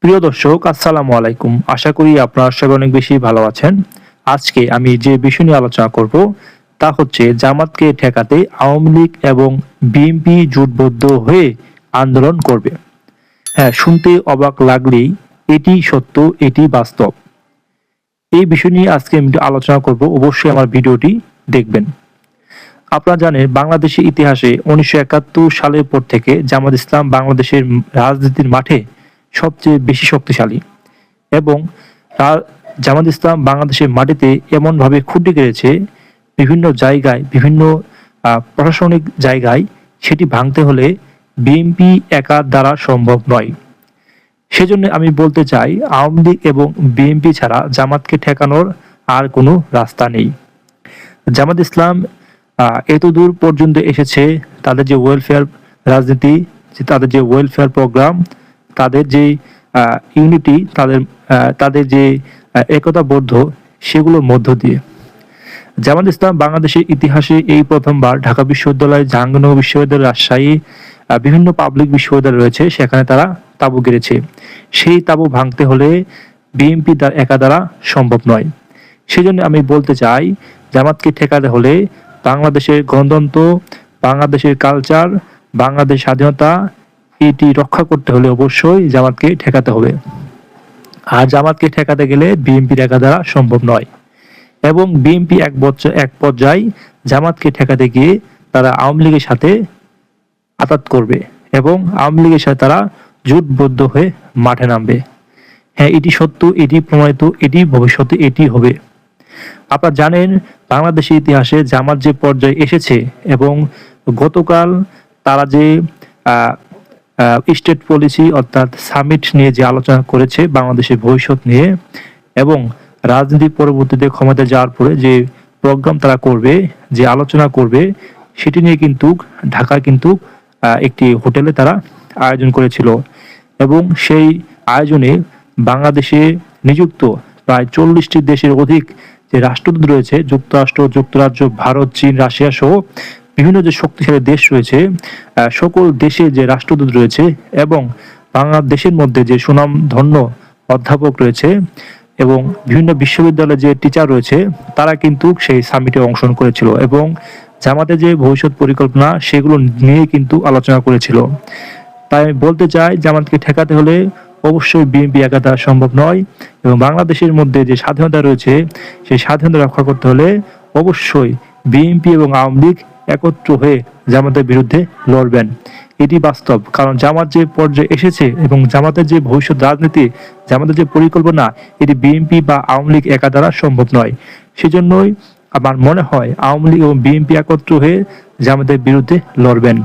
প্রিয় দর্শক, আসসালামু আলাইকুম। আশা করি আপনারা সবাই অনেক বেশি ভালো আছেন। আজকে আমি যে বিষয় নিয়ে আলোচনা করব তা হচ্ছে জামাতকে ঠেকাতে আওয়ামী লীগ এবং বিএনপি জোটবদ্ধ হয়ে আন্দোলন করবে। হ্যাঁ, শুনতে অবাক লাগলেই এটি সত্য, এটি বাস্তব। এই বিষয় নিয়ে আজকে আমি আলোচনা করব, অবশ্যই আমার ভিডিওটি দেখবেন। আপনারা জানেন, বাংলাদেশের ইতিহাসে 1971 সালের পর থেকে জামাত ইসলাম বাংলাদেশের রাজনীতির মাঠে সবচেয়ে বেশি শক্তিশালী এবং জামাত ইসলাম বাংলাদেশের মাটিতে এমনভাবে খুঁটি গেড়েছে, বিভিন্ন জায়গায়, বিভিন্ন প্রশাসনিক জায়গায় সেটি ভাঙতে হলে বিএনপি একার দ্বারা সম্ভব নয়। সেজন্য আমি বলতে চাই, আওয়ামী লীগ এবং বিএনপি ছাড়া জামাতকে ঠেকানোর আর কোনো রাস্তা নেই। জামাত ইসলাম এতদূর পর্যন্ত এসেছে, তাদের যে ওয়েলফেয়ার রাজনীতি, তাদের যে ওয়েলফেয়ার প্রোগ্রাম, তাদের যে ইউনিটি, তাদের যে একতাবদ্ধ, সেগুলোর মধ্য দিয়ে জামাত ইসলাম বাংলাদেশের ইতিহাসে এই প্রথমবার ঢাকা বিশ্ববিদ্যালয়, জাহাঙ্গীরনগর বিশ্ববিদ্যালয়, রাজশাহী, বিভিন্ন পাবলিক বিশ্ববিদ্যালয় রয়েছে, সেখানে তারা তাঁবু গেড়েছে। সেই তাঁবু ভাঙতে হলে বিএনপি একা দ্বারা সম্ভব নয়। সেজন্য আমি বলতে চাই, জামাতকে ঠেকাতে হলে বাংলাদেশের গণতন্ত্র, বাংলাদেশের কালচার, বাংলাদেশ স্বাধীনতা, এটি রক্ষা করতে হলে অবশ্যই জামাতকে ঠেকাতে হবে। আর জামাতকে ঠেকাতে গেলে বিএনপির একা দ্বারা সম্ভব নয়। এবং বিএনপি এক পর্যায়ে জামাতকে ঠেকাতে গিয়ে তারা আওয়ামী লীগের সাথে আঘাত করবে এবং আওয়ামী লীগের সাথে তারা জোটবদ্ধ হয়ে মাঠে নামবে। হ্যাঁ, এটি সত্য, এটি প্রমাণিত, এটি ভবিষ্যতে এটি হবে। আপনারা জানেন, বাংলাদেশের ইতিহাসে জামাত যে পর্যায়ে এসেছে এবং গতকাল তারা যে স্টেট পলিসি অর্থাৎ সামিট নিয়ে যে আলোচনা করেছে বাংলাদেশের ভবিষ্যৎ নিয়ে, এবং রাজনীতি পরবর্তীতে ক্ষমতা যাওয়ার পরে যে প্রোগ্রাম তারা করবে, যে আলোচনা করবে, সেটি নিয়ে কিন্তু ঢাকা কিন্তু একটি হোটেলে তারা আয়োজন করেছিল। এবং সেই আয়োজনে বাংলাদেশে নিযুক্ত প্রায় 40টি দেশের অধিক যে রাষ্ট্রদূত রয়েছে, যুক্তরাষ্ট্র, যুক্তরাজ্য, ভারত, চীন, রাশিয়া সহ বিভিন্ন যে শক্তিশালী দেশ রয়েছে, সকল দেশে যে রাষ্ট্রদূত রয়েছে এবং বাংলাদেশের মধ্যে যে সুনামধন্য অধ্যাপক রয়েছে এবং বিভিন্ন বিশ্ববিদ্যালয়ে যে টিচার রয়েছে, তারা কিন্তু সেই সামিটে অংশগ্রহণ করেছিল এবং জামাতের যে ভবিষ্যৎ পরিকল্পনা, সেগুলো নিয়ে কিন্তু আলোচনা করেছিল। তাই আমি বলতে চাই, জামাতকে ঠেকাতে হলে অবশ্যই বিএনপি একা দ্বারা সম্ভব নয় এবং বাংলাদেশের মধ্যে যে স্বাধীনতা রয়েছে, সেই স্বাধীনতা রক্ষা করতে হলে অবশ্যই বিএনপি এবং আওয়ামী লীগ একত্র হয়ে জামাতের বিরুদ্ধে লড়বেন। এটি বাস্তব, কারণ জামাত যে পর্যায়ে এসেছে এবং জামাতের যে ভবিষ্যৎ রাজনীতি, জামাতের যে পরিকল্পনা, এটি বিএনপি বা আওয়ামী লীগ একা দ্বারা সম্ভব নয়। সেজন্যই আমার মনে হয় আওয়ামী লীগ এবং বিএনপি একত্র হয়ে জামাতের বিরুদ্ধে লড়বেন।